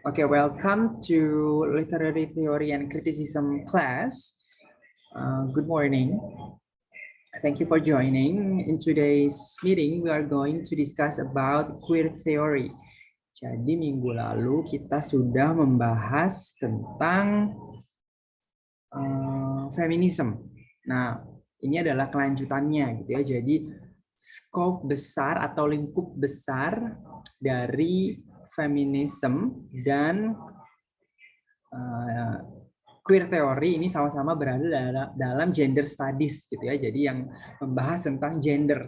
Okay, welcome to Literary Theory and Criticism class. Good morning. Thank you for joining. In today's meeting, we are going to discuss about queer theory. Jadi minggu lalu kita sudah membahas tentang feminisme. Nah, ini adalah kelanjutannya gitu ya. Jadi scope besar atau lingkup besar dari feminisme dan queer theory ini sama-sama berada dalam gender studies gitu ya. Jadi yang membahas tentang gender.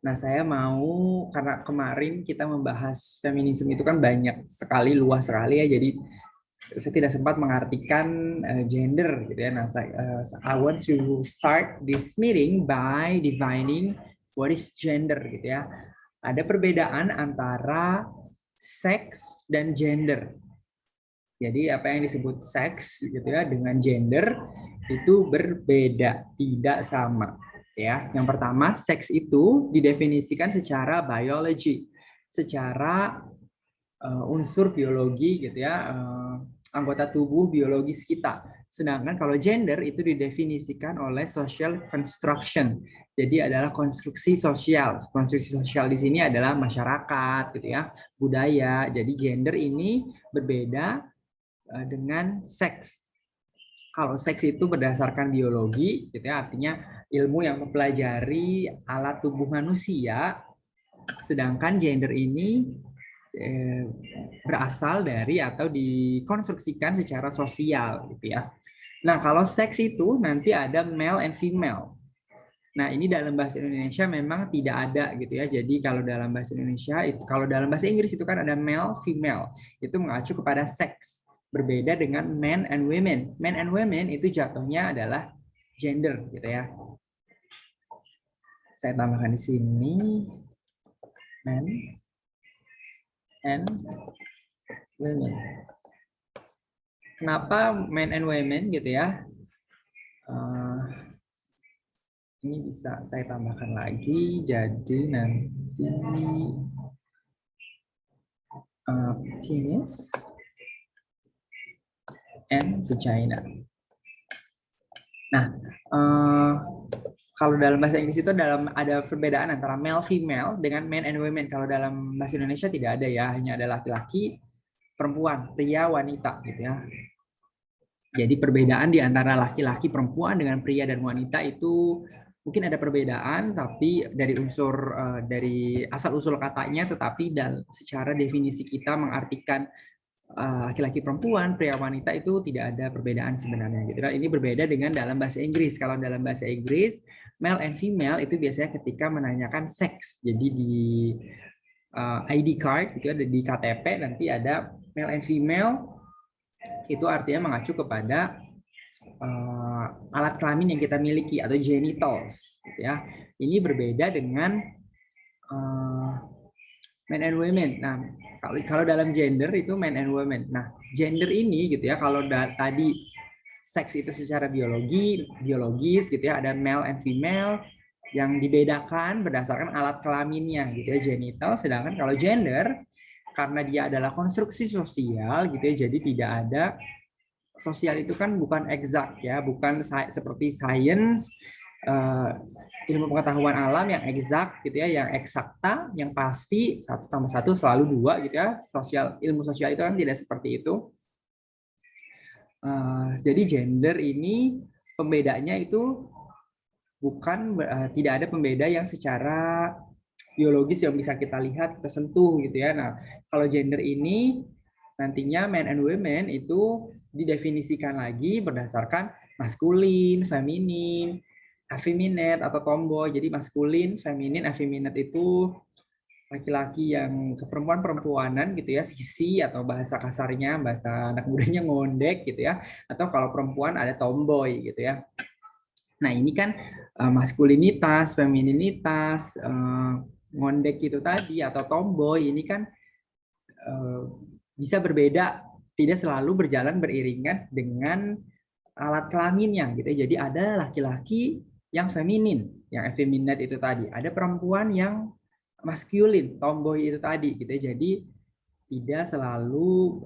Nah, saya mau karena kemarin kita membahas feminisme itu kan banyak sekali, luas sekali ya. Jadi saya tidak sempat mengartikan gender gitu ya. Nah, I want to start this meeting by defining what is gender gitu ya. Ada perbedaan antara seks dan gender. Jadi apa yang disebut seks gitu ya dengan gender itu berbeda, tidak sama. Ya, yang pertama seks itu didefinisikan secara biologi, secara unsur biologi gitu ya, anggota tubuh biologis kita. Sedangkan kalau gender itu didefinisikan oleh social construction. Jadi adalah konstruksi sosial. Konstruksi sosial di sini adalah masyarakat gitu ya, budaya. Jadi gender ini berbeda dengan seks. Kalau seks itu berdasarkan biologi, gitu ya, artinya ilmu yang mempelajari alat tubuh manusia, sedangkan gender ini berasal dari atau dikonstruksikan secara sosial, gitu ya. Nah, kalau seks itu nanti ada male and female. Nah, ini dalam bahasa Indonesia memang tidak ada gitu ya. Jadi kalau dalam bahasa Indonesia, kalau dalam bahasa Inggris itu kan ada male, female. Itu mengacu kepada seks. Berbeda dengan men and women. Men and women itu jatuhnya adalah gender gitu ya. Saya tambahkan di sini men and women. Kenapa men and women gitu ya? Ini bisa saya tambahkan lagi. Jadi nanti penis and vagina. Nah, kalau dalam bahasa Inggris itu ada perbedaan antara male female dengan men and women. Kalau dalam bahasa Indonesia tidak ada ya, hanya ada laki-laki, perempuan, pria, wanita gitu ya. Jadi perbedaan di antara laki-laki, perempuan dengan pria dan wanita itu mungkin ada perbedaan, tapi dari unsur dari asal usul katanya, tetapi secara definisi kita mengartikan laki-laki perempuan, pria wanita itu tidak ada perbedaan sebenarnya gitu. Ini berbeda dengan dalam bahasa Inggris. Kalau dalam bahasa Inggris, male and female itu biasanya ketika menanyakan seks. Jadi di ID card gitu di KTP nanti ada male and female, itu artinya mengacu kepada alat kelamin yang kita miliki atau genitals gitu ya. Ini berbeda dengan men and women. Nah, kalau dalam gender itu men and women. Nah, gender ini gitu ya, kalau tadi seks itu secara biologis gitu ya, ada male and female yang dibedakan berdasarkan alat kelaminnya gitu ya, genital. Sedangkan kalau gender karena dia adalah konstruksi sosial gitu ya, jadi tidak ada sosial itu kan bukan eksak ya, bukan seperti sains, ilmu pengetahuan alam yang eksak gitu ya, yang eksakta, yang pasti 1+1 selalu 2 gitu ya. Ilmu sosial itu kan tidak seperti itu. Jadi gender ini pembedanya itu bukan tidak ada pembeda yang secara biologis yang bisa kita lihat, kita sentuh gitu ya. Nah, kalau gender ini nantinya men and women itu didefinisikan lagi berdasarkan maskulin, feminin, effeminate atau tomboy. Jadi maskulin, feminin, effeminate itu laki-laki yang keperempuan-perempuanan gitu ya, sisi atau bahasa kasarnya, bahasa anak mudanya ngondek gitu ya. Atau kalau perempuan ada tomboy gitu ya. Nah, ini kan maskulinitas, femininitas, ngondek itu tadi atau tomboy ini kan bisa berbeda, tidak selalu berjalan beriringan dengan alat kelaminnya gitu. Jadi ada laki-laki yang feminin, yang effeminate itu tadi. Ada perempuan yang maskulin, tomboy itu tadi gitu. Jadi tidak selalu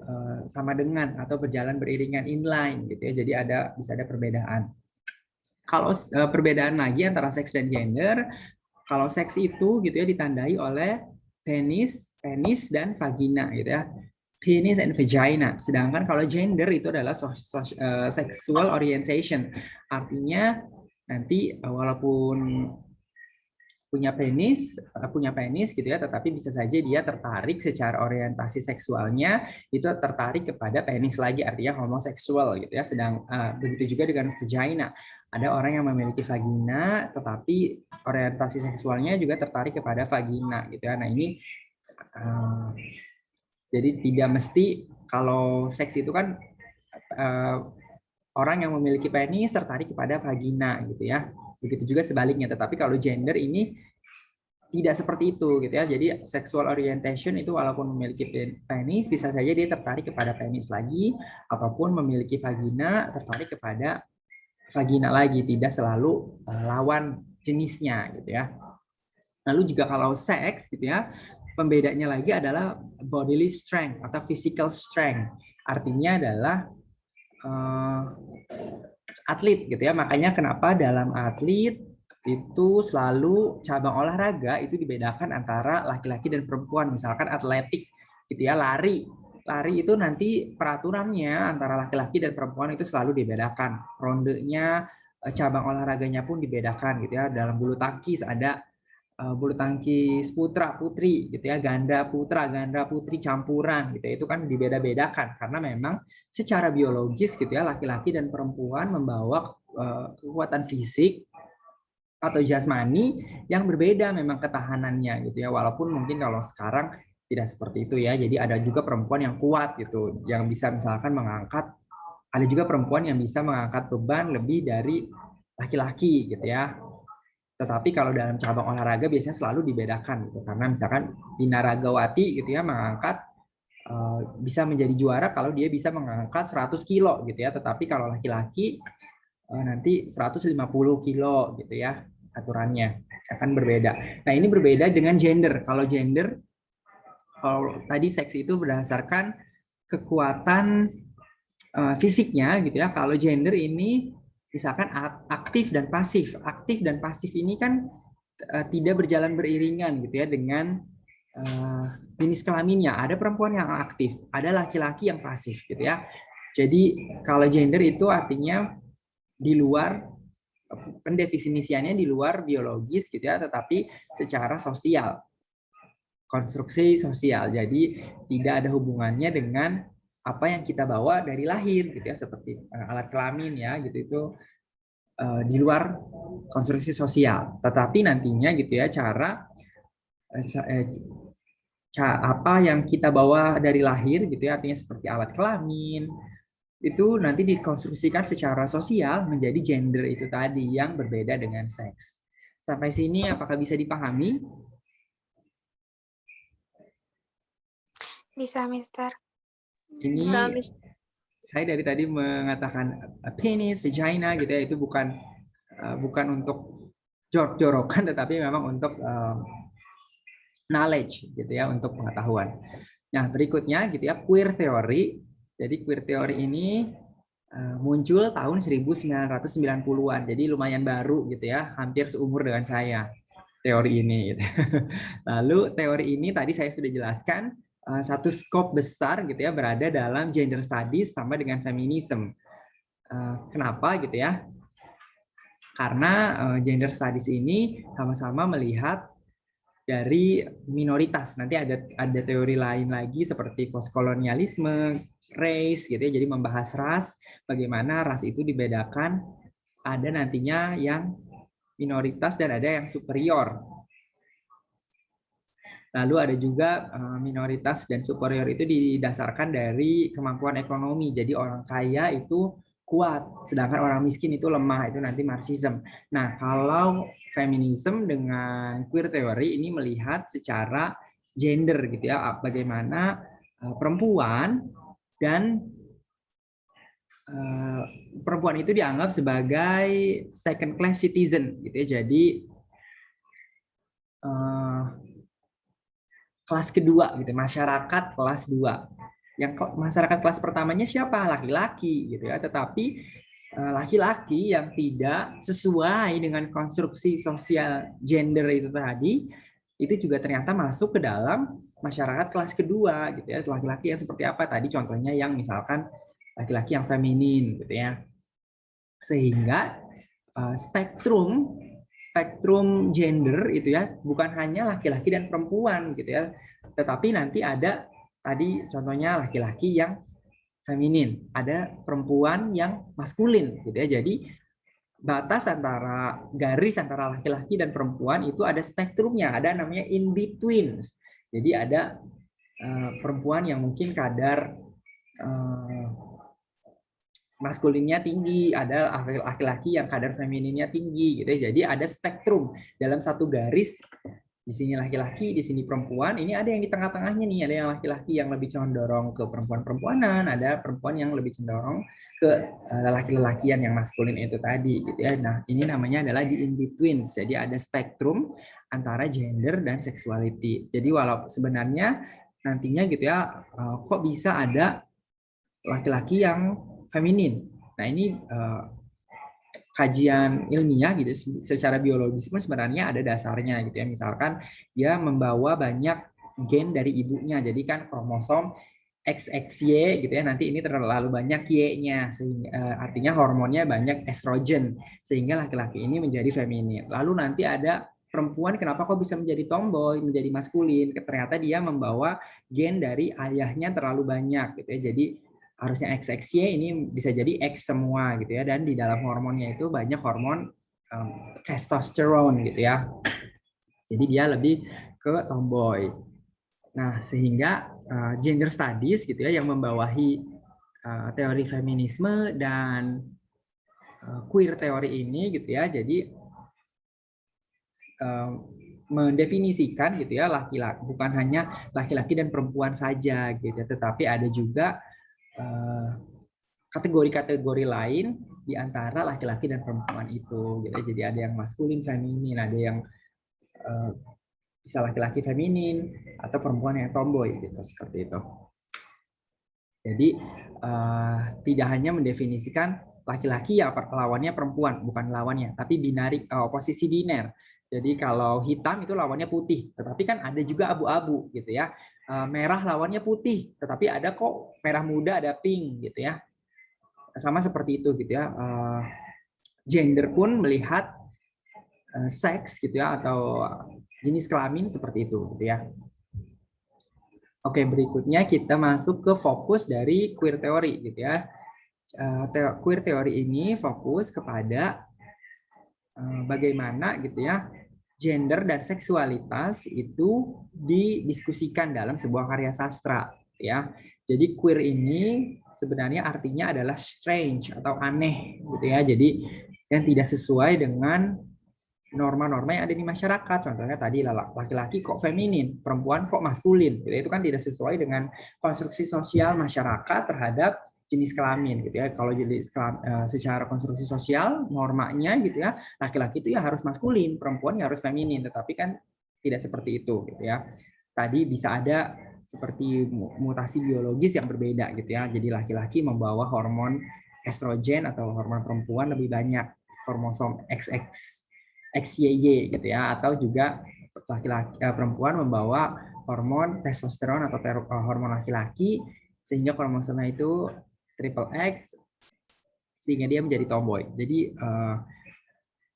sama dengan atau berjalan beriringan inline gitu ya. Jadi bisa ada perbedaan. Kalau perbedaan lagi antara seks dan gender, kalau seks itu gitu ya ditandai oleh penis dan vagina gitu ya. Penis and vagina. Sedangkan kalau gender itu adalah sexual orientation. Artinya nanti walaupun punya penis gitu ya, tetapi bisa saja dia tertarik secara orientasi seksualnya itu tertarik kepada penis lagi, artinya homoseksual gitu ya. Begitu juga dengan vagina. Ada orang yang memiliki vagina tetapi orientasi seksualnya juga tertarik kepada vagina gitu ya. Nah, ini jadi tidak mesti kalau seks itu kan orang yang memiliki penis tertarik kepada vagina gitu ya. Begitu juga sebaliknya. Tetapi kalau gender ini tidak seperti itu gitu ya. Jadi sexual orientation itu walaupun memiliki penis bisa saja dia tertarik kepada penis lagi, ataupun memiliki vagina tertarik kepada vagina lagi, tidak selalu lawan jenisnya gitu ya. Lalu juga kalau seks gitu ya, pembedanya lagi adalah bodily strength atau physical strength. Artinya adalah atlet gitu ya. Makanya kenapa dalam atlet itu selalu cabang olahraga itu dibedakan antara laki-laki dan perempuan. Misalkan atletik gitu ya, lari itu nanti peraturannya antara laki-laki dan perempuan itu selalu dibedakan. Rondenya, cabang olahraganya pun dibedakan gitu ya. Dalam bulu tangkis ada bulu tangkis putra putri gitu ya, ganda putra ganda putri campuran gitu ya. Itu kan dibeda-bedakan karena memang secara biologis gitu ya, laki-laki dan perempuan membawa kekuatan fisik atau jasmani yang berbeda memang ketahanannya gitu ya. Walaupun mungkin kalau sekarang tidak seperti itu ya. Jadi ada juga perempuan yang kuat gitu, yang bisa misalkan mengangkat, ada juga perempuan yang bisa mengangkat beban lebih dari laki-laki gitu ya. Tetapi kalau dalam cabang olahraga biasanya selalu dibedakan gitu, karena misalkan binaragawati gitu ya mengangkat bisa menjadi juara kalau dia bisa mengangkat 100 kilo gitu ya. Tetapi kalau laki-laki nanti 150 kilo gitu ya, aturannya akan berbeda. Nah, ini berbeda dengan gender. Kalau gender, kalau tadi seks itu berdasarkan kekuatan fisiknya gitu ya. Kalau gender ini misalkan aktif dan pasif. Aktif dan pasif ini kan tidak berjalan beriringan gitu ya dengan jenis kelaminnya. Ada perempuan yang aktif, ada laki-laki yang pasif gitu ya. Jadi kalau gender itu artinya di luar, pendefinisiannya di luar biologis gitu ya, tetapi secara sosial, konstruksi sosial. Jadi tidak ada hubungannya dengan apa yang kita bawa dari lahir gitu ya, seperti alat kelamin ya gitu, itu di luar konstruksi sosial. Tetapi nantinya gitu ya, apa yang kita bawa dari lahir gitu ya, artinya seperti alat kelamin, itu nanti dikonstruksikan secara sosial menjadi gender itu tadi yang berbeda dengan seks. Sampai sini apakah bisa dipahami? Bisa, Mister. Ini saya dari tadi mengatakan penis, vagina gitu ya, itu bukan untuk jorok-jorokan, tetapi memang untuk knowledge gitu ya, untuk pengetahuan. Nah, berikutnya gitu ya, queer theory. Jadi queer theory ini muncul tahun 1990-an. Jadi lumayan baru gitu ya, hampir seumur dengan saya teori ini gitu. Lalu teori ini tadi saya sudah jelaskan satu skop besar gitu ya, berada dalam gender studies sama dengan feminism. Kenapa gitu ya? Karena gender studies ini sama-sama melihat dari minoritas. Nanti ada teori lain lagi seperti postkolonialisme, race gitu ya. Jadi membahas ras, bagaimana ras itu dibedakan, ada nantinya yang minoritas dan ada yang superior. Lalu ada juga minoritas dan superior itu didasarkan dari kemampuan ekonomi. Jadi orang kaya itu kuat, sedangkan orang miskin itu lemah. Itu nanti Marxism. Nah, kalau feminism dengan queer theory ini melihat secara gender gitu ya, bagaimana perempuan dan perempuan itu dianggap sebagai second class citizen gitu ya. Jadi kelas kedua gitu, masyarakat kelas 2. Yang masyarakat kelas pertamanya siapa? Laki-laki gitu ya. Tetapi laki-laki yang tidak sesuai dengan konstruksi sosial gender itu tadi, itu juga ternyata masuk ke dalam masyarakat kelas kedua gitu ya. Laki-laki yang seperti apa tadi contohnya, yang misalkan laki-laki yang feminin gitu ya. Sehingga spektrum gender itu ya bukan hanya laki-laki dan perempuan gitu ya, tetapi nanti ada tadi contohnya laki-laki yang feminin, ada perempuan yang maskulin gitu ya. Jadi batas antara garis antara laki-laki dan perempuan itu ada spektrumnya, ada namanya in betweens. Jadi ada perempuan yang mungkin kadar maskulinnya tinggi, ada laki-laki yang kadar femininnya tinggi gitu ya. Jadi ada spektrum dalam satu garis. Di sini laki-laki, di sini perempuan. Ini ada yang di tengah-tengahnya nih, ada yang laki-laki yang lebih condong ke perempuan-perempuanan, ada perempuan yang lebih cenderung ke laki-lakian yang maskulin itu tadi gitu ya. Nah, ini namanya adalah di in between. Jadi ada spektrum antara gender dan sexuality. Jadi walau sebenarnya nantinya gitu ya, kok bisa ada laki-laki yang feminin. Nah, ini kajian ilmiah gitu secara biologis pun sebenarnya ada dasarnya gitu ya. Misalkan dia membawa banyak gen dari ibunya. Jadi kan kromosom XXY gitu ya. Nanti ini terlalu banyak Y-nya, sehingga artinya hormonnya banyak estrogen sehingga laki-laki ini menjadi feminin. Lalu nanti ada perempuan, kenapa kok bisa menjadi tomboy, menjadi maskulin? Ternyata dia membawa gen dari ayahnya terlalu banyak gitu ya. Jadi harusnya XXY ini bisa jadi X semua gitu ya, dan di dalam hormonnya itu banyak hormon testosteron gitu ya, jadi dia lebih ke tomboy. Nah, sehingga gender studies gitu ya yang membawahi teori feminisme dan queer teori ini gitu ya, jadi mendefinisikan gitu ya laki-laki, bukan hanya laki-laki dan perempuan saja gitu, tetapi ada juga kategori-kategori lain di antara laki-laki dan perempuan itu gitu. Jadi ada yang maskulin, feminin, ada yang bisa laki-laki feminin atau perempuan yang tomboy gitu, seperti itu. Jadi tidak hanya mendefinisikan laki-laki ya lawannya perempuan, bukan lawannya, tapi binari, posisi biner. Jadi kalau hitam itu lawannya putih, tetapi kan ada juga abu-abu gitu ya. Merah lawannya putih, tetapi ada kok merah muda, ada pink gitu ya. Sama seperti itu gitu ya. Gender pun melihat seks gitu ya, atau jenis kelamin seperti itu gitu ya. Oke, berikutnya kita masuk ke fokus dari queer teori gitu ya. Queer teori ini fokus kepada bagaimana gitu ya gender dan seksualitas itu didiskusikan dalam sebuah karya sastra ya. Jadi queer ini sebenarnya artinya adalah strange atau aneh gitu ya. Jadi yang tidak sesuai dengan norma-norma yang ada di masyarakat. Contohnya tadi laki-laki kok feminin, perempuan kok maskulin. Gitu. Itu kan tidak sesuai dengan konstruksi sosial masyarakat terhadap jenis kelamin gitu ya. Kalau jenis secara konstruksi sosial normanya gitu ya, laki-laki itu ya harus maskulin, perempuan ya harus feminin. Tetapi kan tidak seperti itu gitu ya. Tadi bisa ada seperti mutasi biologis yang berbeda gitu ya. Jadi laki-laki membawa hormon estrogen atau hormon perempuan lebih banyak, kromosom XYY gitu ya, atau juga laki-laki perempuan membawa hormon testosteron atau hormon laki-laki sehingga kromosomnya itu triple X sehingga dia menjadi tomboy. Jadi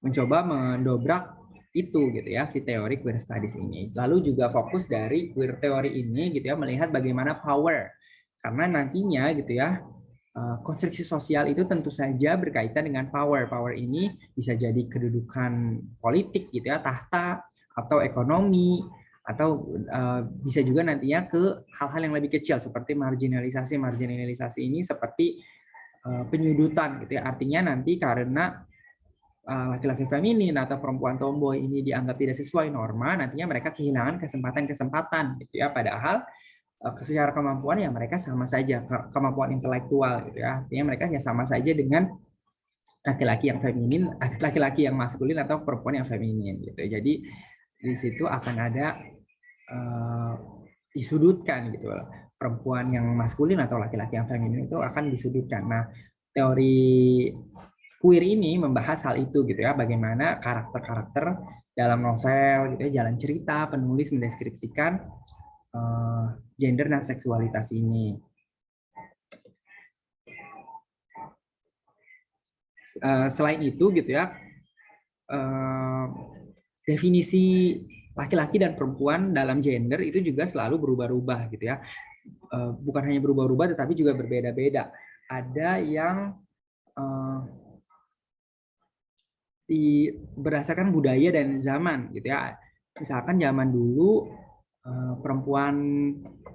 mencoba mendobrak itu gitu ya si teori queer studies ini. Lalu juga fokus dari queer teori ini gitu ya melihat bagaimana power, karena nantinya gitu ya konstruksi sosial itu tentu saja berkaitan dengan power. Power ini bisa jadi kedudukan politik gitu ya, tahta, atau ekonomi, atau bisa juga nantinya ke hal-hal yang lebih kecil seperti marginalisasi. Marginalisasi ini seperti penyudutan gitu ya. Artinya nanti karena laki-laki feminin atau perempuan tomboy ini dianggap tidak sesuai norma, nantinya mereka kehilangan kesempatan-kesempatan gitu ya. Padahal secara kemampuan ya mereka sama saja, kemampuan intelektual gitu ya, artinya mereka ya sama saja dengan laki-laki yang feminin, laki-laki yang maskulin atau perempuan yang feminin gitu. Jadi di situ akan ada disudutkan gitu loh. Perempuan yang maskulin atau laki-laki yang feminin itu akan disudutkan. Nah, teori queer ini membahas hal itu gitu ya, bagaimana karakter-karakter dalam novel gitu ya, jalan cerita, penulis mendeskripsikan gender dan seksualitas ini. Selain itu gitu ya, definisi laki-laki dan perempuan dalam gender itu juga selalu berubah-ubah gitu ya. Bukan hanya berubah-ubah tetapi juga berbeda-beda. Ada yang berdasarkan budaya dan zaman gitu ya. Misalkan zaman dulu perempuan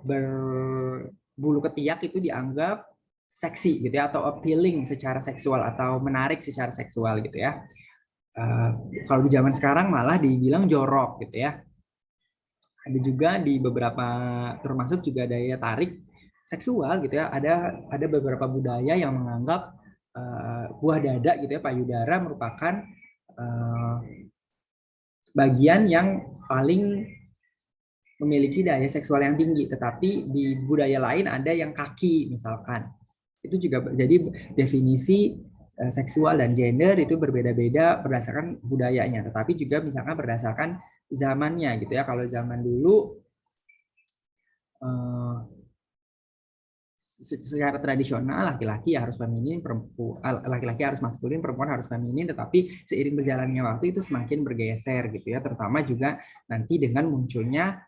berbulu ketiak itu dianggap seksi gitu ya, atau appealing secara seksual atau menarik secara seksual gitu ya. Kalau di zaman sekarang malah dibilang jorok gitu ya. Ada juga di beberapa, termasuk juga daya tarik seksual gitu ya. Ada beberapa budaya yang menganggap buah dada gitu ya, payudara merupakan bagian yang paling memiliki daya seksual yang tinggi. Tetapi di budaya lain ada yang kaki misalkan. Itu juga jadi definisi seksual dan gender itu berbeda-beda berdasarkan budayanya, tetapi juga misalkan berdasarkan zamannya gitu ya. Kalau zaman dulu secara tradisional laki-laki harus feminin, laki-laki harus maskulin, perempuan harus feminin, tetapi seiring berjalannya waktu itu semakin bergeser gitu ya, terutama juga nanti dengan munculnya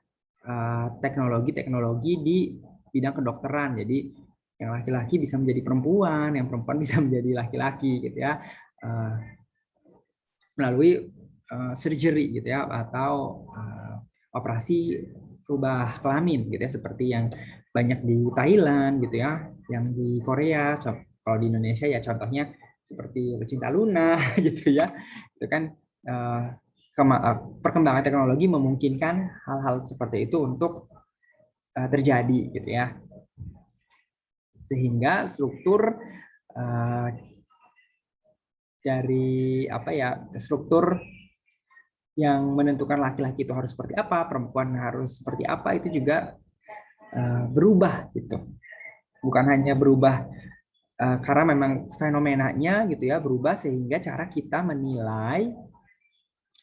teknologi-teknologi di bidang kedokteran. Jadi yang laki-laki bisa menjadi perempuan, yang perempuan bisa menjadi laki-laki gitu ya, melalui surgery gitu ya, atau operasi rubah kelamin gitu ya, seperti yang banyak di Thailand gitu ya, yang di Korea. Kalau di Indonesia ya contohnya seperti Cinta Luna gitu ya. Itu kan perkembangan teknologi memungkinkan hal-hal seperti itu untuk terjadi gitu ya. Sehingga struktur dari apa ya, struktur yang menentukan laki-laki itu harus seperti apa, perempuan harus seperti apa, itu juga berubah gitu. Bukan hanya berubah karena memang fenomenanya gitu ya berubah, sehingga cara kita menilai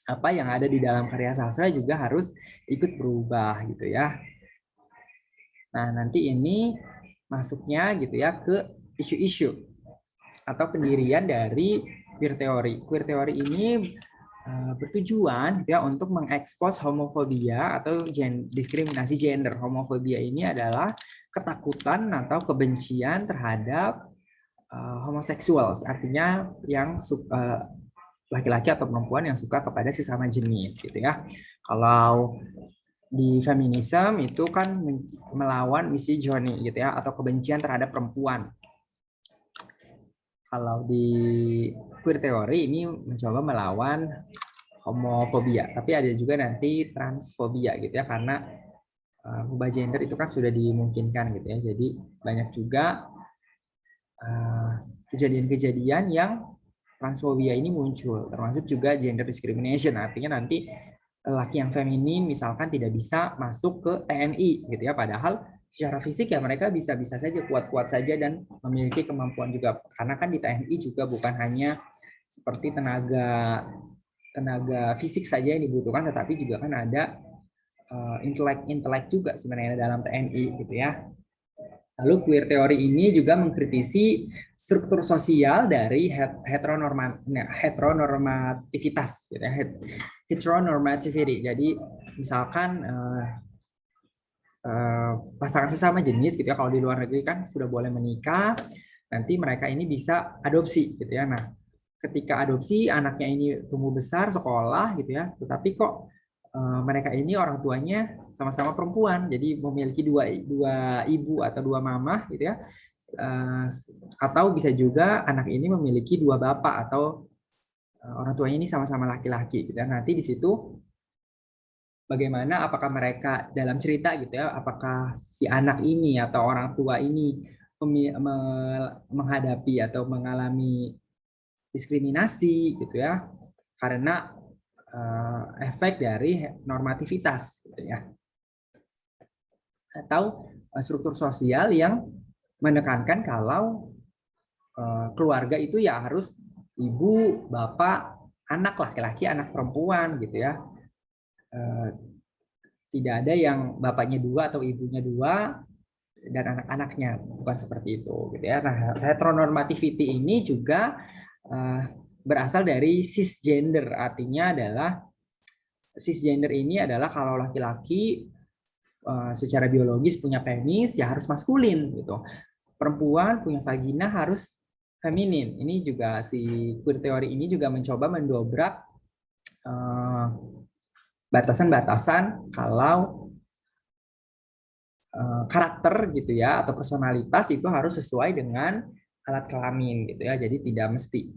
apa yang ada di dalam karya sastra juga harus ikut berubah gitu ya. Nah, nanti ini masuknya gitu ya ke isu-isu atau pendirian dari queer theory. Queer theory ini bertujuan ya untuk mengekspos homofobia atau diskriminasi gender. Homofobia ini adalah ketakutan atau kebencian terhadap homoseksual, artinya yang laki-laki atau perempuan yang suka kepada sesama jenis gitu ya. Kalau di feminisme itu kan melawan misogyny gitu ya, atau kebencian terhadap perempuan. Kalau di queer theory ini mencoba melawan homofobia, tapi ada juga nanti transfobia gitu ya, karena ubah gender itu kan sudah dimungkinkan gitu ya. Jadi banyak juga kejadian-kejadian yang transfobia ini muncul, termasuk juga gender discrimination. Artinya nanti laki yang feminin misalkan tidak bisa masuk ke TNI gitu ya, padahal secara fisik ya mereka bisa-bisa saja, kuat-kuat saja dan memiliki kemampuan juga, karena kan di TNI juga bukan hanya seperti tenaga fisik saja yang dibutuhkan, tetapi juga kan ada intelek juga sebenarnya dalam TNI gitu ya. Lalu queer teori ini juga mengkritisi struktur sosial dari heteronormativitas, gitu ya, heteronormativity. Jadi misalkan pasangan sesama jenis gitu ya, kalau di luar negeri kan sudah boleh menikah, nanti mereka ini bisa adopsi gitu ya. Nah, ketika adopsi anaknya ini tumbuh besar sekolah gitu ya, tetapi kok mereka ini orang tuanya sama-sama perempuan, jadi memiliki dua ibu atau dua mama gitu ya, atau bisa juga anak ini memiliki dua bapak atau orang tuanya ini sama-sama laki-laki gitu ya. Nanti di situ bagaimana, apakah mereka dalam cerita gitu ya, apakah si anak ini atau orang tua ini menghadapi atau mengalami diskriminasi gitu ya, karena efek dari normativitas gitu ya. atau struktur sosial yang menekankan kalau keluarga itu ya harus ibu, bapak, anak laki-laki, anak perempuan gitu ya. Tidak ada yang bapaknya dua atau ibunya dua dan anak-anaknya, bukan seperti itu gitu ya. Nah, heteronormativity ini juga berasal dari cisgender, artinya adalah cisgender ini adalah kalau laki-laki secara biologis punya penis ya harus maskulin gitu. Perempuan punya vagina harus feminin. Ini juga si queer teori ini juga mencoba mendobrak batasan-batasan kalau karakter gitu ya atau personalitas itu harus sesuai dengan alat kelamin gitu ya. Jadi tidak mesti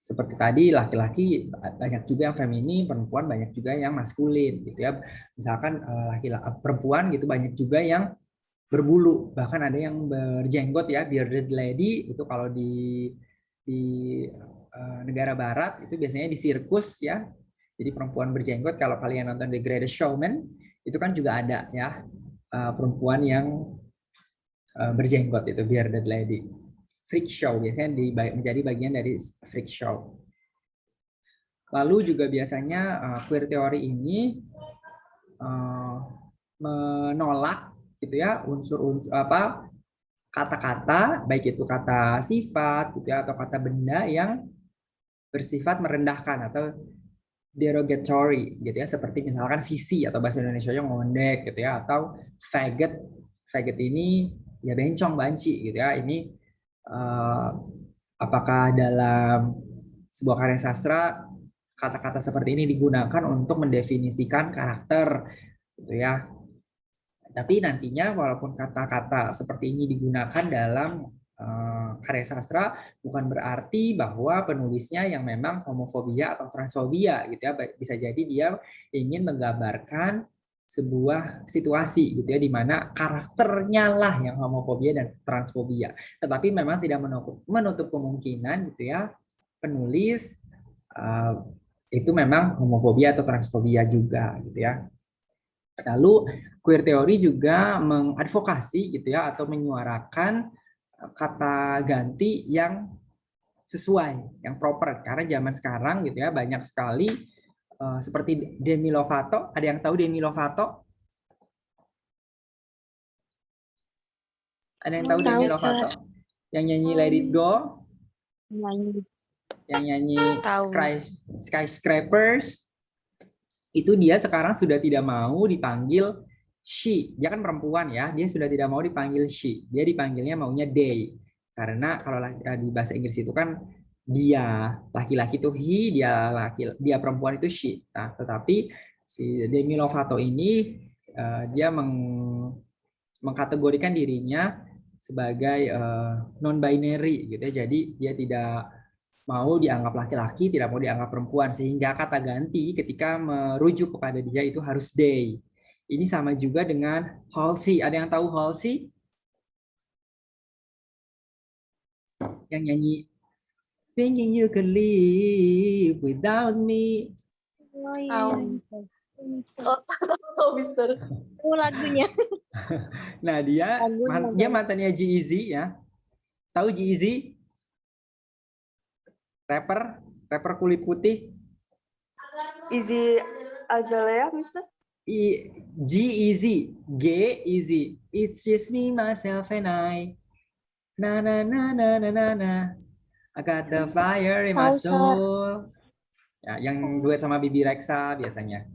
seperti tadi laki-laki banyak juga yang feminin, perempuan banyak juga yang maskulin gitu ya. Misalkan laki-laki perempuan gitu banyak juga yang berbulu, bahkan ada yang berjenggot ya, bearded lady itu kalau di negara barat itu biasanya di sirkus ya. Jadi perempuan berjenggot, kalau kalian nonton The Greatest Showman itu kan juga ada ya perempuan yang berjenggot itu bearded lady. Freak show biasanya menjadi bagian dari freak show. Lalu juga biasanya queer teori ini menolak gitu ya unsur-unsur apa kata-kata, baik itu kata sifat gitu ya atau kata benda yang bersifat merendahkan atau derogatory gitu ya, seperti misalkan sisi atau bahasa Indonesia yang ngondek gitu ya, atau faggot. Faggot ini ya bencong, banci gitu ya. Ini apakah dalam sebuah karya sastra kata-kata seperti ini digunakan untuk mendefinisikan karakter gitu ya. Tapi nantinya walaupun kata-kata seperti ini digunakan dalam karya sastra, bukan berarti bahwa penulisnya yang memang homofobia atau transfobia gitu ya. Bisa jadi dia ingin menggambarkan sebuah situasi gitu ya di mana karakternya lah yang homofobia dan transfobia. Tetapi memang tidak menutup kemungkinan gitu ya penulis itu memang homofobia atau transfobia juga gitu ya. Lalu queer teori juga mengadvokasi gitu ya atau menyuarakan kata ganti yang sesuai, yang proper, karena zaman sekarang gitu ya banyak sekali seperti Demi Lovato. Ada yang tahu Demi Lovato? Ada yang tahu Demi Lovato? Yang nyanyi Let It Go? Yang nyanyi Skyscrapers? Itu dia sekarang sudah tidak mau dipanggil she. Dia kan perempuan ya, dia sudah tidak mau dipanggil she. Dia dipanggilnya maunya they. Karena kalau di bahasa Inggris itu kan dia, laki-laki itu he, dia perempuan itu she. Nah, tetapi si Demi Lovato ini dia mengkategorikan dirinya sebagai non-binary gitu ya. Jadi dia tidak mau dianggap laki-laki, tidak mau dianggap perempuan, sehingga kata ganti ketika merujuk kepada dia itu harus they. Ini sama juga dengan Halsey. Ada yang tahu Halsey? Yang nyanyi Thinking You Could Live Without Me. Oh, Mister. Lagunya. Nah, dia mantannya G-Eazy ya. Tahu G-Eazy? Rapper kulit putih. Iggy Azalea, Mister? G-Eazy, G-Eazy. It's just me, myself, and I. Na na na na na na na. I got the fire in my soul. Ya, yang duet sama Bibi Rexha biasanya.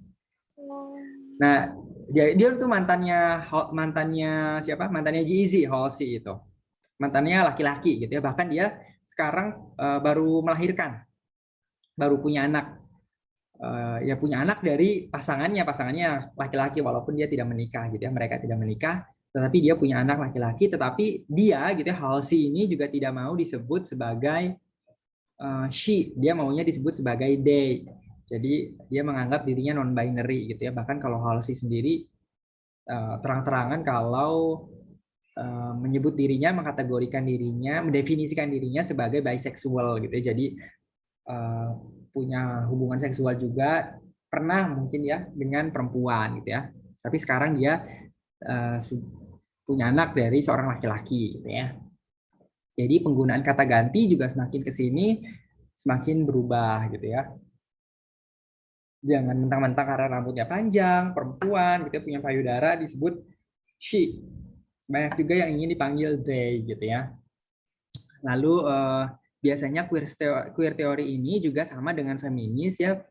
Nah, dia tuh mantannya siapa? Mantannya G-Eazy, Halsey itu. Mantannya laki-laki gitu ya. Bahkan dia sekarang baru melahirkan, baru punya anak. Ya punya anak dari pasangannya laki-laki, walaupun dia tidak menikah gitu ya, mereka tidak menikah, tetapi dia punya anak laki-laki. Tetapi dia gitu ya, Halsey ini juga tidak mau disebut sebagai she, dia maunya disebut sebagai they. Jadi dia menganggap dirinya non binary gitu ya. Bahkan kalau Halsey sendiri terang-terangan kalau menyebut dirinya, mengkategorikan dirinya, mendefinisikan dirinya sebagai bisexual gitu ya. Jadi punya hubungan seksual juga pernah mungkin ya dengan perempuan gitu ya. Tapi sekarang dia punya anak dari seorang laki-laki gitu ya. Jadi penggunaan kata ganti juga semakin ke sini semakin berubah gitu ya. Jangan mentang-mentang karena rambutnya panjang, perempuan gitu ya, punya payudara disebut she. Banyak juga yang ingin dipanggil they gitu ya. Lalu biasanya queer teori ini juga sama dengan feminis ya,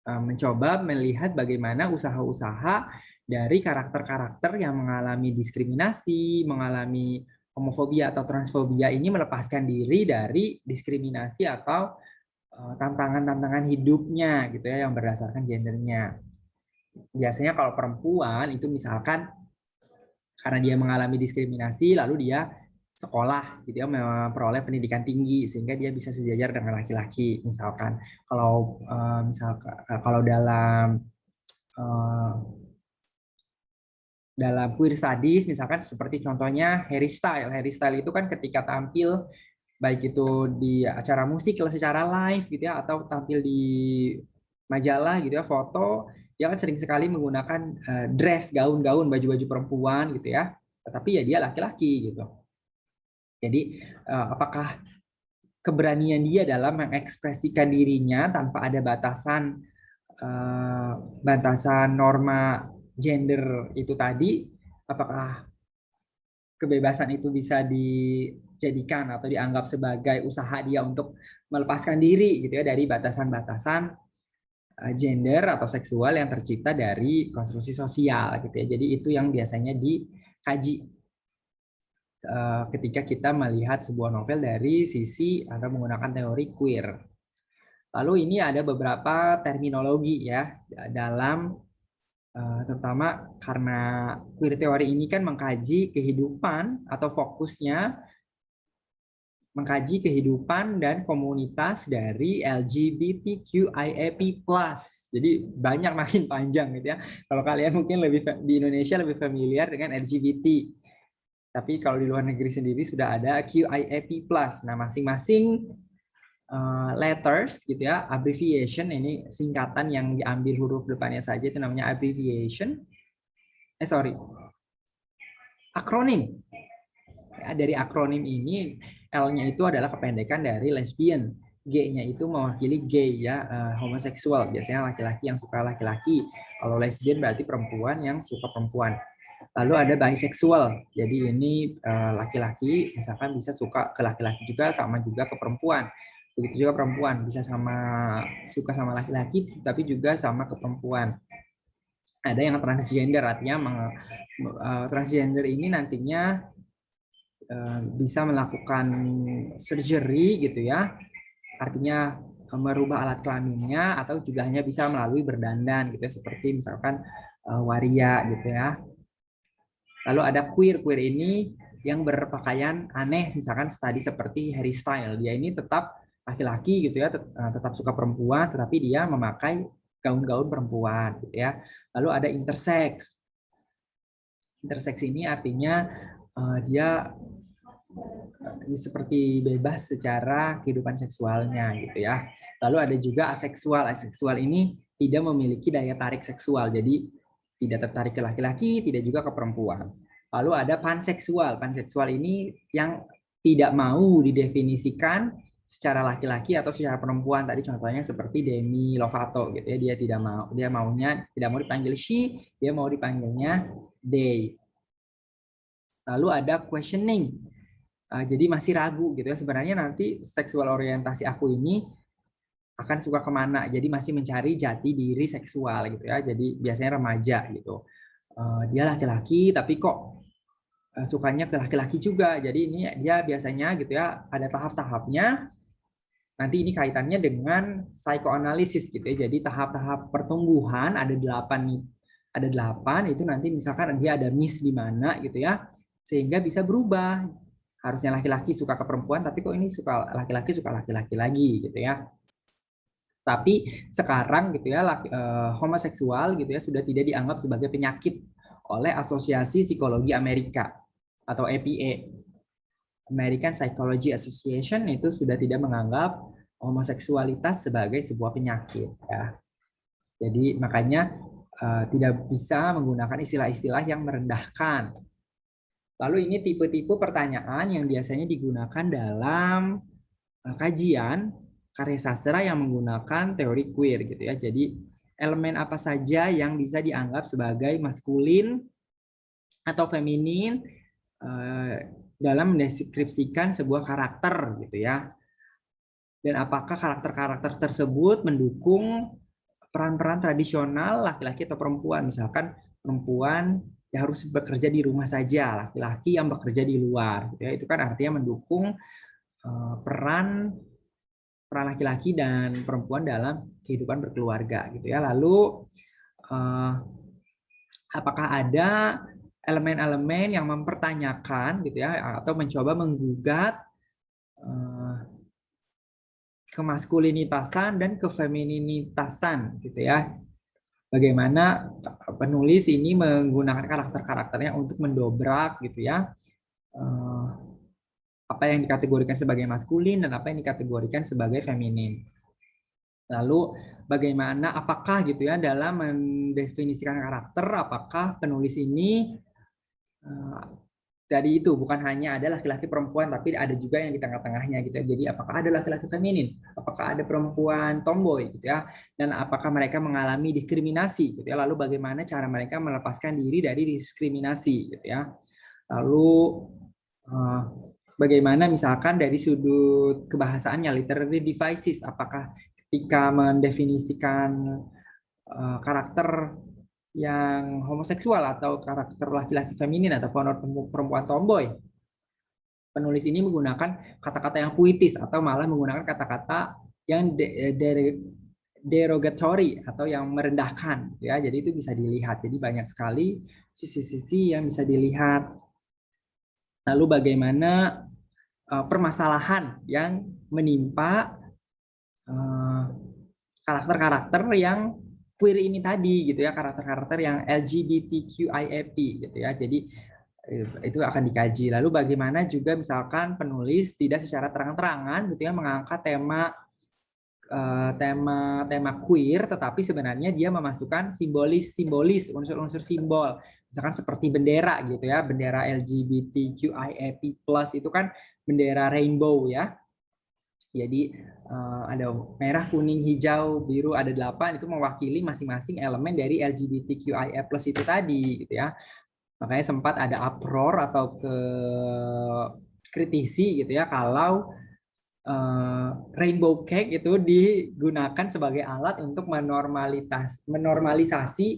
mencoba melihat bagaimana usaha-usaha dari karakter-karakter yang mengalami diskriminasi, mengalami homofobia atau transfobia ini melepaskan diri dari diskriminasi atau tantangan-tantangan hidupnya gitu ya yang berdasarkan gendernya. Biasanya kalau perempuan itu misalkan karena dia mengalami diskriminasi lalu dia sekolah gitu ya, memperoleh pendidikan tinggi sehingga dia bisa sejajar dengan laki-laki misalkan. Kalau misalkan kalau dalam queer studies misalkan seperti contohnya Harry Styles. Harry Styles itu kan ketika tampil baik itu di acara musik secara live gitu ya atau tampil di majalah gitu ya, foto, dia kan sering sekali menggunakan dress, gaun-gaun, baju-baju perempuan gitu ya. Tetapi ya dia laki-laki gitu. Jadi apakah keberanian dia dalam mengekspresikan dirinya tanpa ada batasan norma gender itu tadi, apakah kebebasan itu bisa dijadikan atau dianggap sebagai usaha dia untuk melepaskan diri gitu ya dari batasan-batasan gender atau seksual yang tercipta dari konstruksi sosial gitu ya. Jadi itu yang biasanya dikaji ketika kita melihat sebuah novel dari sisi atau menggunakan teori queer. Lalu ini ada beberapa terminologi ya dalam terutama karena queer teori ini kan mengkaji kehidupan atau fokusnya mengkaji kehidupan dan komunitas dari LGBTQIAP+. Jadi banyak makin panjang gitu ya. Kalau kalian mungkin di Indonesia lebih familiar dengan LGBT. Tapi kalau di luar negeri sendiri sudah ada QIAP+. Nah, masing-masing letters gitu ya, abbreviation ini singkatan yang diambil huruf depannya saja itu namanya abbreviation. Akronim. Ya, dari akronim ini L-nya itu adalah kependekan dari lesbian, G-nya itu mewakili gay ya, homoseksual, biasanya laki-laki yang suka laki-laki. Kalau lesbian berarti perempuan yang suka perempuan. Lalu ada bisexual, jadi ini laki-laki misalkan bisa suka ke laki-laki juga sama juga ke perempuan. Begitu juga perempuan bisa suka sama laki-laki tapi juga sama ke perempuan. Ada yang transgender, artinya transgender ini nantinya bisa melakukan surgery gitu ya, artinya merubah alat kelaminnya atau juga hanya bisa melalui berdandan gitu ya, seperti misalkan waria gitu ya. Lalu ada queer ini yang berpakaian aneh, misalkan tadi seperti Harry Styles, dia ini tetap laki-laki gitu ya, tetap suka perempuan tetapi dia memakai gaun-gaun perempuan gitu ya. Lalu ada intersex. Intersex ini artinya dia seperti bebas secara kehidupan seksualnya gitu ya. Lalu ada juga aseksual. Aseksual ini tidak memiliki daya tarik seksual, jadi tidak tertarik ke laki-laki, tidak juga ke perempuan. Lalu ada panseksual. Panseksual ini yang tidak mau didefinisikan secara laki-laki atau secara perempuan. Tadi contohnya seperti Demi Lovato gitu ya, dia tidak mau, dia maunya tidak mau dipanggil she, dia mau dipanggilnya they. Lalu ada questioning. Jadi masih ragu gitu ya, sebenarnya nanti seksual orientasi aku ini akan suka kemana, jadi masih mencari jati diri seksual gitu ya. Jadi biasanya remaja gitu, dia laki-laki tapi kok sukanya ke laki-laki juga, jadi ini dia biasanya gitu ya ada tahap-tahapnya. Nanti ini kaitannya dengan psikoanalisis gitu ya, jadi tahap-tahap pertumbuhan ada 8 itu nanti misalkan dia ada miss di mana gitu ya, sehingga bisa berubah. Harusnya laki-laki suka ke perempuan, tapi kok ini suka laki-laki lagi gitu ya. Tapi sekarang gitu ya homoseksual gitu ya sudah tidak dianggap sebagai penyakit oleh Asosiasi Psikologi Amerika atau APA. American Psychology Association itu sudah tidak menganggap homoseksualitas sebagai sebuah penyakit ya. Jadi makanya tidak bisa menggunakan istilah-istilah yang merendahkan. Lalu ini tipe-tipe pertanyaan yang biasanya digunakan dalam kajian karya sastra yang menggunakan teori queer gitu ya. Jadi elemen apa saja yang bisa dianggap sebagai maskulin atau feminin dalam mendeskripsikan sebuah karakter gitu ya. Dan apakah karakter-karakter tersebut mendukung peran-peran tradisional laki-laki atau perempuan. Misalkan perempuan ya harus bekerja di rumah saja, laki-laki yang bekerja di luar gitu ya. Itu kan artinya mendukung peran laki-laki dan perempuan dalam kehidupan berkeluarga gitu ya. Lalu apakah ada elemen-elemen yang mempertanyakan gitu ya atau mencoba menggugat kemaskulinitasan dan kefemininitasan gitu ya. Bagaimana penulis ini menggunakan karakter-karakternya untuk mendobrak gitu ya apa yang dikategorikan sebagai maskulin dan apa yang dikategorikan sebagai feminin. Lalu bagaimana apakah gitu ya dalam mendefinisikan karakter apakah penulis ini jadi itu bukan hanya ada laki-laki perempuan tapi ada juga yang di tengah-tengahnya gitu ya. Jadi apakah ada laki-laki feminin, apakah ada perempuan tomboy gitu ya, dan apakah mereka mengalami diskriminasi gitu ya. Lalu bagaimana cara mereka melepaskan diri dari diskriminasi gitu ya. Lalu bagaimana misalkan dari sudut kebahasaannya literary devices, apakah ketika mendefinisikan karakter yang homoseksual atau karakter laki-laki feminin atau perempuan tomboy, penulis ini menggunakan kata-kata yang puitis atau malah menggunakan kata-kata yang derogatory atau yang merendahkan ya. Jadi itu bisa dilihat. Jadi banyak sekali sisi-sisi yang bisa dilihat. Lalu bagaimana permasalahan yang menimpa karakter-karakter yang queer ini tadi gitu ya, karakter-karakter yang LGBTQIAP gitu ya. Jadi itu akan dikaji. Lalu bagaimana juga misalkan penulis tidak secara terang-terangan gitu ya mengangkat tema queer, tetapi sebenarnya dia memasukkan simbolis unsur-unsur simbol, misalkan seperti bendera gitu ya, bendera LGBTQIAP+ itu kan bendera rainbow ya. Jadi ada merah, kuning, hijau, biru, ada 8 itu mewakili masing-masing elemen dari LGBTQIA+ itu tadi gitu ya. Makanya sempat ada uproar atau kritisi gitu ya kalau rainbow cake itu digunakan sebagai alat untuk menormalisasi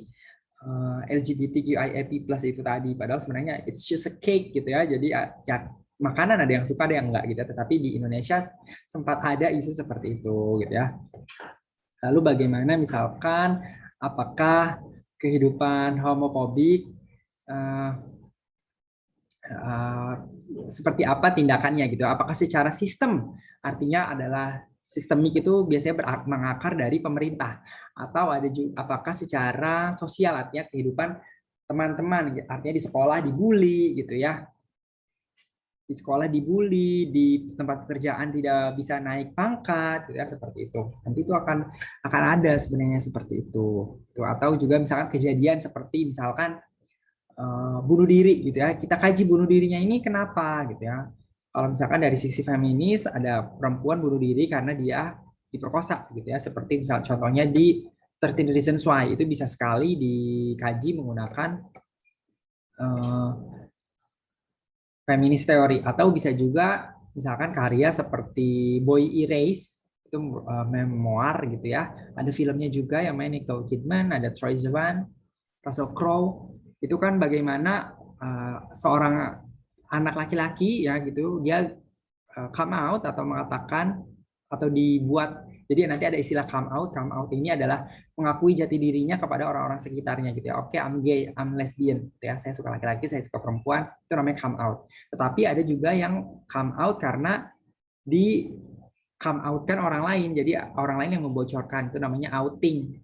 LGBTQIA+ itu tadi. Padahal sebenarnya it's just a cake gitu ya. Jadi ya makanan ada yang suka ada yang enggak gitu. Tetapi di Indonesia sempat ada isu seperti itu gitu ya. Lalu bagaimana misalkan apakah kehidupan homofobik seperti apa tindakannya gitu. Apakah secara sistem, artinya adalah sistemik itu biasanya mengakar dari pemerintah, atau ada juga apakah secara sosial, artinya kehidupan teman-teman, artinya di sekolah dibully gitu ya. Di sekolah dibully, di tempat pekerjaan tidak bisa naik pangkat, gitu ya, seperti itu. Nanti itu akan ada sebenarnya seperti itu. Atau juga misalkan kejadian seperti misalkan bunuh diri gitu ya. Kita kaji bunuh dirinya ini kenapa gitu ya. Kalau misalkan dari sisi feminis ada perempuan bunuh diri karena dia diperkosa gitu ya. Seperti misal contohnya di 13 Reasons Why itu bisa sekali dikaji menggunakan feminist teori, atau bisa juga misalkan karya seperti Boy Erased itu memoir gitu ya. Ada filmnya juga yang main Nicole Kidman, ada Troye Sivan, Russell Crowe. Itu kan bagaimana seorang anak laki-laki ya gitu dia come out atau mengatakan atau dibuat, jadi nanti ada istilah come out ini adalah mengakui jati dirinya kepada orang-orang sekitarnya gitu ya. Oke, I'm gay, I'm lesbian gitu ya, saya suka laki-laki, saya suka perempuan, itu namanya come out. Tetapi ada juga yang come out karena di come out kan orang lain, jadi orang lain yang membocorkan, itu namanya outing.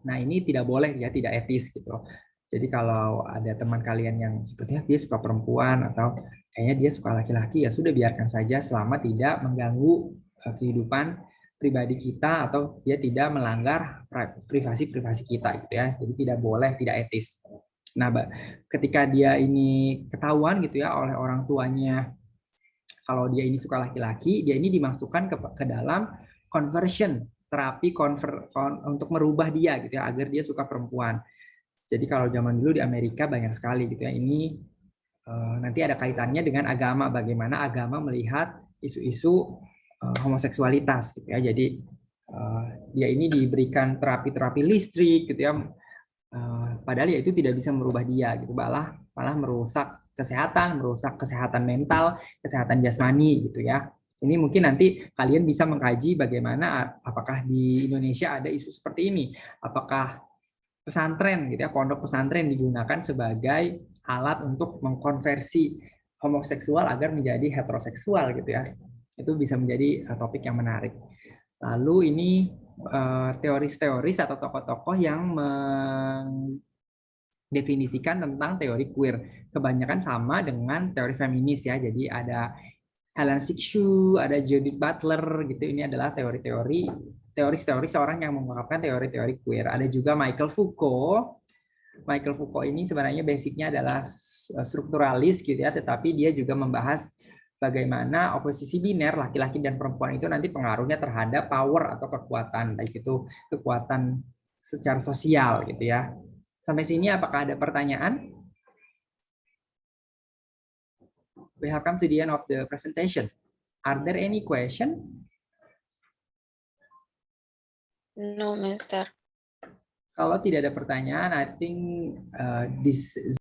Nah ini tidak boleh ya, tidak etis gitu. Jadi kalau ada teman kalian yang sepertinya dia suka perempuan atau kayaknya dia suka laki-laki, ya sudah biarkan saja selama tidak mengganggu kehidupan pribadi kita atau dia tidak melanggar privasi kita gitu ya. Jadi tidak boleh, tidak etis. Nah, ketika dia ini ketahuan gitu ya oleh orang tuanya kalau dia ini suka laki-laki, dia ini dimasukkan ke dalam conversion terapi untuk merubah dia gitu ya agar dia suka perempuan. Jadi kalau zaman dulu di Amerika banyak sekali gitu ya. Ini nanti ada kaitannya dengan agama, bagaimana agama melihat isu-isu homoseksualitas gitu ya. Jadi dia ini diberikan terapi-terapi listrik gitu ya. Padahal ya itu tidak bisa merubah dia gitu, malah merusak kesehatan mental, kesehatan jasmani gitu ya. Ini mungkin nanti kalian bisa mengkaji bagaimana apakah di Indonesia ada isu seperti ini, apakah pesantren gitu ya, pondok pesantren digunakan sebagai alat untuk mengkonversi homoseksual agar menjadi heteroseksual gitu ya. Itu bisa menjadi topik yang menarik. Lalu ini teoris-teoris atau tokoh-tokoh yang mendefinisikan tentang teori queer. Kebanyakan sama dengan teori feminis ya. Jadi ada Helen Sixshu, ada Judith Butler gitu. Ini adalah teori seorang yang mengungkapkan teori-teori queer. Ada juga Michael Foucault. Michael Foucault ini sebenarnya basicnya adalah strukturalis gitu ya, tetapi dia juga membahas bagaimana oposisi biner laki-laki dan perempuan itu nanti pengaruhnya terhadap power atau kekuatan, baik itu kekuatan secara sosial gitu ya. Sampai sini apakah ada pertanyaan? We have come to the end of the presentation. Are there any question? No, Mister. Kalau tidak ada pertanyaan, I think this